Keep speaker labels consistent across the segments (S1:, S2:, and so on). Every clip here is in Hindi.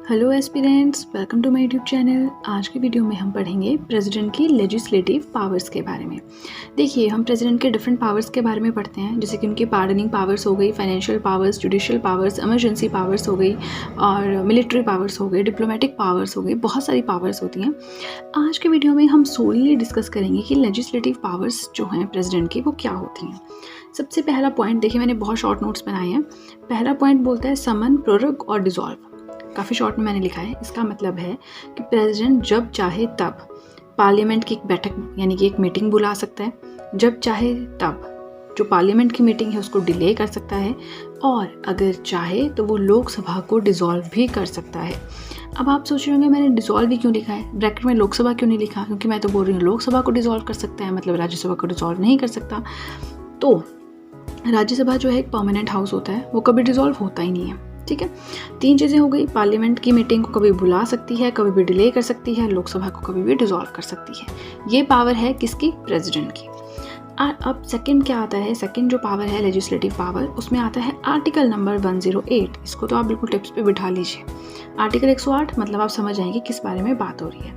S1: Hello aspirants, welcome to my YouTube channel. आज की वीडियो में हम पढ़ेंगे प्रेसिडेंट की लेजिस्लेटिव पावर्स के बारे में। देखिए, हम प्रेसिडेंट के डिफरेंट पावर्स के बारे में पढ़ते हैं, जैसे कि उनकी पार्डनिंग पावर्स हो गई, financial powers, judicial powers, emergency powers हो गई और मिलिट्री पावर्स हो गई, डिप्लोमेटिक पावर्स हो गई, बहुत सारी पावर्स होती हैं। आज के वीडियो में हम सोली डिस्कस करेंगे कि लेजिस्लेटिव पावर्स जो हैं प्रेसिडेंट की वो क्या होती हैं। सबसे पहला पॉइंट देखिए, मैंने बहुत शॉर्ट नोट्स बनाए हैं। पहला पॉइंट बोलता है समन, प्रोरोग और डिसॉल्व। काफ़ी शॉर्ट में मैंने लिखा है। इसका मतलब है कि प्रेसिडेंट जब चाहे तब पार्लियामेंट की एक बैठक यानी कि एक मीटिंग बुला सकता है, जब चाहे तब जो पार्लियामेंट की मीटिंग है उसको डिले कर सकता है, और अगर चाहे तो वो लोकसभा को डिसॉल्व भी कर सकता है। अब आप सोच रहे होंगे मैंने डिसॉल्व भी क्यों लिखा है, ब्रैकेट में लोकसभा क्यों नहीं लिखा, क्योंकि मैं तो बोल रही हूँ लोकसभा को डिसॉल्व कर सकता है, मतलब राज्यसभा को डिसॉल्व नहीं कर सकता। तो राज्यसभा जो है एक परमानेंट हाउस होता है, वो कभी डिसॉल्व होता ही नहीं है। ठीक है, तीन चीज़ें हो गई। पार्लियामेंट की मीटिंग को कभी बुला सकती है, कभी भी डिले कर सकती है, लोकसभा को कभी भी डिसॉल्व कर सकती है। ये पावर है किसकी? प्रेसिडेंट की। अब सेकंड क्या आता है? सेकंड जो पावर है लेजिस्लेटिव पावर, उसमें आता है आर्टिकल नंबर 108। इसको तो आप बिल्कुल टिप्स पे बिठा लीजिए। आर्टिकल 108 मतलब आप समझ जाएंगे किस बारे में बात हो रही है।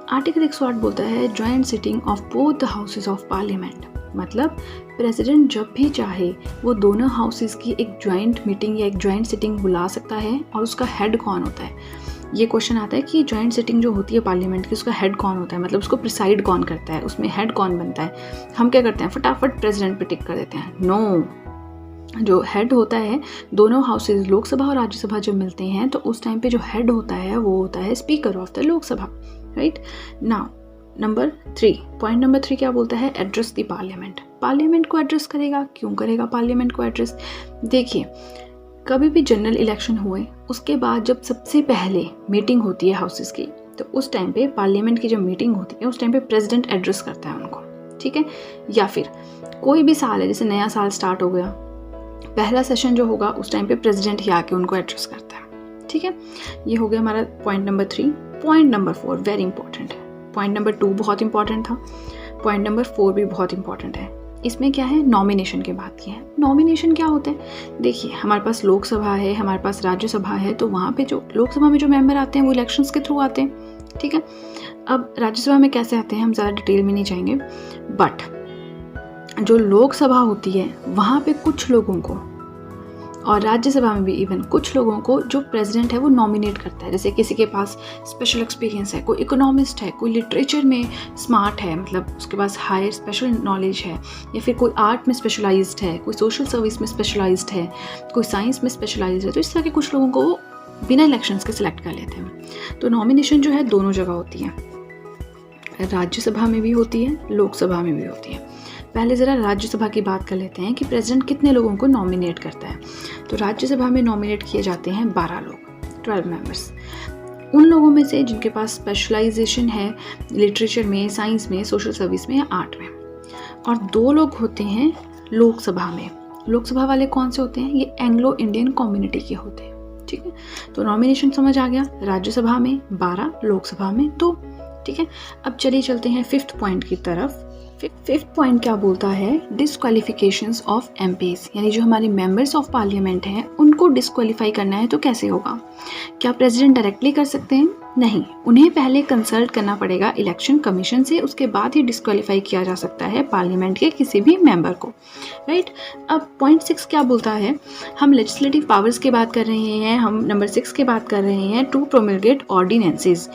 S1: आर्टिकल 108 बोलता है joint sitting of both the houses of parliament. मतलब प्रेसिडेंट जब भी चाहे वो दोनों हाउसेस की एक ज्वाइंट मीटिंग या एक ज्वाइंट सिटिंग बुला सकता है। और उसका हेड कौन होता है? ये क्वेश्चन आता है कि ज्वाइंट सिटिंग जो होती है पार्लियामेंट की, उसका हेड कौन होता है, मतलब उसको प्रिसाइड कौन करता है, उसमें हेड कौन बनता है। हम क्या करते हैं, फटाफट प्रेसिडेंट पे टिक कर देते हैं। नो, जो हेड होता है, दोनों हाउसेज लोकसभा और राज्यसभा जब मिलते हैं तो उस टाइम पे जो हेड होता है वो होता है speaker of the Lok Sabha. Right now number 3, point number 3 क्या बोलता है? Address the parliament. पार्लियामेंट को एड्रेस करेगा। क्यों करेगा पार्लियामेंट को एड्रेस? देखिए, कभी भी जनरल इलेक्शन हुए उसके बाद जब सबसे पहले मीटिंग होती है हाउसेस की, तो उस टाइम पे पार्लियामेंट की जब मीटिंग होती है उस टाइम पे प्रेसिडेंट एड्रेस करता है उनको। ठीक है, या फिर कोई भी साल है, जैसे नया साल स्टार्ट हो गया, पहला सेशन जो होगा उस टाइम पे प्रेसिडेंट ही आके उनको एड्रेस करता है। ठीक है, ये हो गया हमारा point number 3। Point number 4 very important है। पॉइंट नंबर 2 बहुत इंपॉर्टेंट था, पॉइंट नंबर 4 भी बहुत इंपॉर्टेंट है। इसमें क्या है? नॉमिनेशन की बात की है। नॉमिनेशन क्या होता है? देखिए, हमारे पास लोकसभा है, हमारे पास राज्यसभा है, तो वहाँ पे जो लोकसभा में जो मेंबर आते हैं वो इलेक्शंस के थ्रू आते हैं। ठीक है, अब राज्यसभा में कैसे आते हैं हम ज़्यादा डिटेल में नहीं जाएंगे, बट जो लोकसभा होती है वहाँ पे कुछ लोगों को, और राज्यसभा में भी इवन कुछ लोगों को जो प्रेसिडेंट है वो नॉमिनेट करता है। जैसे किसी के पास स्पेशल एक्सपीरियंस है, कोई इकोनॉमिस्ट है, कोई लिटरेचर में स्मार्ट है, मतलब उसके पास हायर स्पेशल नॉलेज है, या फिर कोई आर्ट में स्पेशलाइज्ड है, कोई सोशल सर्विस में स्पेशलाइज्ड है, कोई साइंस में स्पेशलाइज्ड है, तो इस तरह के कुछ लोगों को वो बिना इलेक्शंस के सिलेक्ट कर लेते हैं। तो नॉमिनेशन जो है दोनों जगह होती है, राज्यसभा में भी होती है, लोकसभा में भी होती है। पहले ज़रा राज्यसभा की बात कर लेते हैं कि प्रेसिडेंट कितने लोगों को नॉमिनेट करता है। तो राज्यसभा में नॉमिनेट किए जाते हैं 12 लोग, 12 मेंबर्स। उन लोगों में से जिनके पास स्पेशलाइजेशन है लिटरेचर में, साइंस में, सोशल सर्विस में या आर्ट में। और 2 लोग होते हैं लोकसभा में। लोकसभा वाले कौन से होते हैं? ये एंग्लो इंडियन कम्युनिटी के होते हैं। ठीक है, तो नॉमिनेशन समझ आ गया। राज्यसभा में 12, लोकसभा में 2। ठीक है, अब चलिए चलते हैं 5th पॉइंट की तरफ। 5th पॉइंट क्या बोलता है? डिस्क्वालिफिकेशंस ऑफ एमपीज, यानी जो हमारे मेंबर्स ऑफ पार्लियामेंट हैं उनको डिस्क्वालीफाई करना है तो कैसे होगा? क्या प्रेसिडेंट डायरेक्टली कर सकते हैं? नहीं, उन्हें पहले कंसल्ट करना पड़ेगा इलेक्शन कमीशन से, उसके बाद ही डिस्क्वालीफाई किया जा सकता है पार्लियामेंट के किसी भी मेंबर को। राइट, अब पॉइंट 6 क्या बोलता है? हम लेजिस्लेटिव पावर्स की बात कर रहे हैं, हम नंबर 6 की बात कर रहे हैं, टू प्रोमलगेट ऑर्डिनेंसेस।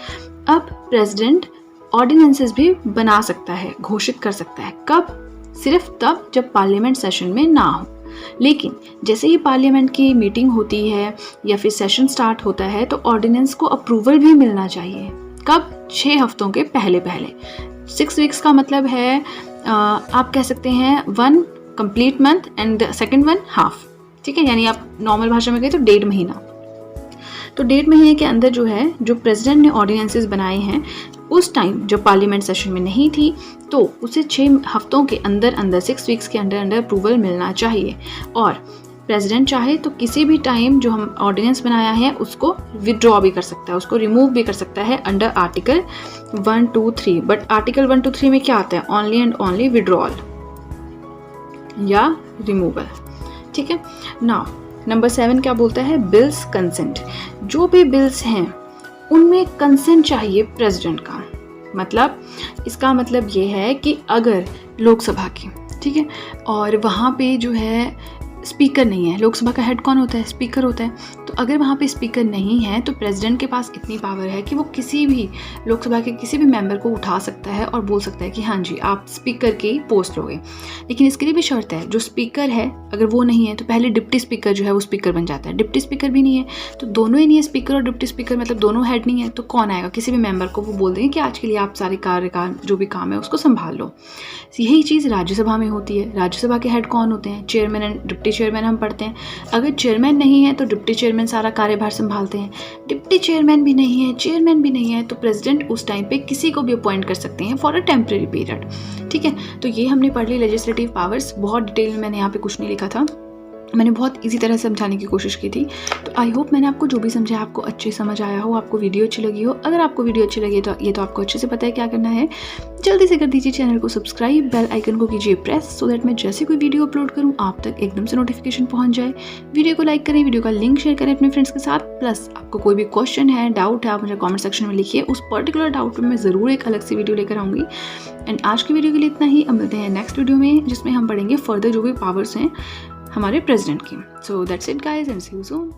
S1: अब प्रेसिडेंट ऑर्डिनेंसेस भी बना सकता है, घोषित कर सकता है। कब? सिर्फ तब जब पार्लियामेंट सेशन में ना हो। लेकिन जैसे ही पार्लियामेंट की मीटिंग होती है या फिर सेशन स्टार्ट होता है तो ऑर्डिनेंस को अप्रूवल भी मिलना चाहिए। कब? 6 हफ्तों के पहले पहले। 6 वीक्स का मतलब है आप कह सकते हैं 1 complete month and the second 1 half. ठीक है, यानी आप नॉर्मल भाषा में कहें तो 1.5 महीना। तो 1.5 महीने के अंदर जो है, जो प्रेसिडेंट ने ऑर्डिनेंसेस बनाए हैं उस टाइम जब पार्लियामेंट सेशन में नहीं थी, तो उसे 6 हफ्तों के अंदर अंदर, 6 वीक्स के अंदर अंदर अप्रूवल मिलना चाहिए। और प्रेसिडेंट चाहे तो किसी भी टाइम जो हम ऑर्डिनेंस बनाया है उसको विड्रॉ भी कर सकता है, उसको रिमूव भी कर सकता है अंडर आर्टिकल 1, 2, 3। बट आर्टिकल 1, 2, 3 में क्या आता है? ओनली एंड ओनली विड्रॉल या रिमूवल। ठीक है, नाउ नंबर 7 क्या बोलता है, बिल्स कंसेंट। जो भी बिल्स हैं उनमें कंसेंट चाहिए प्रेसिडेंट का। मतलब इसका मतलब ये है कि अगर लोकसभा की, ठीक है, और वहाँ पे जो है स्पीकर नहीं है, लोकसभा का हेड कौन होता है, स्पीकर होता है, तो अगर वहाँ पे स्पीकर नहीं है तो प्रेसिडेंट के पास इतनी पावर है कि वो किसी भी लोकसभा के किसी भी मेंबर को उठा सकता है और बोल सकता है कि हाँ जी आप स्पीकर की पोस्ट लोगे। लेकिन इसके लिए भी शर्त है, जो स्पीकर है अगर वो नहीं है तो पहले डिप्टी स्पीकर जो है वो स्पीकर बन जाता है। डिप्टी स्पीकर भी नहीं है तो दोनों ही नहीं है, स्पीकर और डिप्टी स्पीकर, मतलब दोनों हेड नहीं है, तो कौन आएगा, किसी भी मेंबर को वो बोल देंगे कि आज के लिए आप सारे कार्य का जो भी काम है उसको संभाल लो। यही चीज़ राज्यसभा में होती है। राज्यसभा के हेड कौन होते हैं, चेयरमैन एंड डिप्टी चेयरमैन हम पढ़ते हैं। अगर चेयरमैन नहीं है तो डिप्टी चेयरमैन सारा कार्यभार संभालते हैं। डिप्टी चेयरमैन भी नहीं है, चेयरमैन भी नहीं है, तो प्रेसिडेंट उस टाइम पे किसी को भी अपॉइंट कर सकते हैं फॉर अ टेम्परेरी पीरियड। ठीक है, तो ये हमने पढ़ ली लेजिस्लेटिव पावर्स। बहुत डिटेल में मैंने यहाँ पे कुछ नहीं लिखा था, मैंने बहुत इजी तरह समझाने की कोशिश की थी। तो आई होप मैंने आपको जो भी समझाया आपको अच्छे समझ आया हो, आपको वीडियो अच्छी लगी हो। अगर आपको वीडियो अच्छी लगी तो ये तो आपको अच्छे से पता है क्या करना है, जल्दी से कर दीजिए चैनल को सब्सक्राइब, बेल आइकन को कीजिए प्रेस, सो दैट मैं जैसे कोई वीडियो अपलोड करूँ आप तक एकदम से नोटिफिकेशन पहुँच जाए। वीडियो को लाइक करें, वीडियो का लिंक शेयर करें अपने फ्रेंड्स के साथ। प्लस आपको कोई भी क्वेश्चन है, डाउट है, आप मुझे कॉमेंट सेक्शन में लिखिए, उस पर्टिकुलर डाउट पर मैं ज़रूर एक अलग से वीडियो लेकर आऊँगी। एंड आज की वीडियो के लिए इतना ही। अब मिलते हैं नेक्स्ट वीडियो में जिसमें हम पढ़ेंगे फर्दर जो भी पावर्स हैं हमारे प्रेसिडेंट की। So that's it guys and see you soon.